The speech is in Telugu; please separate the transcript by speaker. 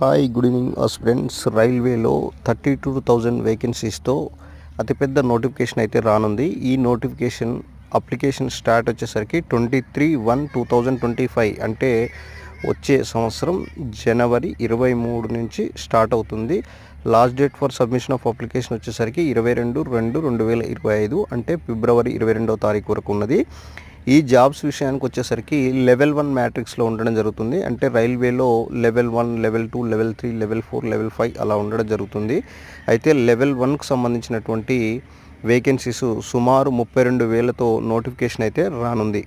Speaker 1: Hi good evening friends. రైల్వేలో 32,000 వేకెన్సీస్తో అతిపెద్ద నోటిఫికేషన్ అయితే రానుంది. ఈ నోటిఫికేషన్ అప్లికేషన్ స్టార్ట్ వచ్చేసరికి 23/1/2025 అంటే వచ్చే సంవత్సరం జనవరి 23 నుంచి స్టార్ట్ అవుతుంది. Last date for submission of application వచ్చేసరికి 22/2/2025 అంటే ఫిబ్రవరి 22వ తారీఖు వరకు ఉన్నది. ఈ జాబ్స్ విషయానికి వచ్చేసరికి లెవెల్ 1 మ్యాట్రిక్స్లో ఉండడం జరుగుతుంది. అంటే రైల్వేలో level 1, level 2, level 3, level 4, level 5 అలా ఉండడం జరుగుతుంది. అయితే లెవెల్ 1కు సంబంధించినటువంటి వేకెన్సీస్ సుమారు 32,000తో నోటిఫికేషన్ అయితే రానుంది.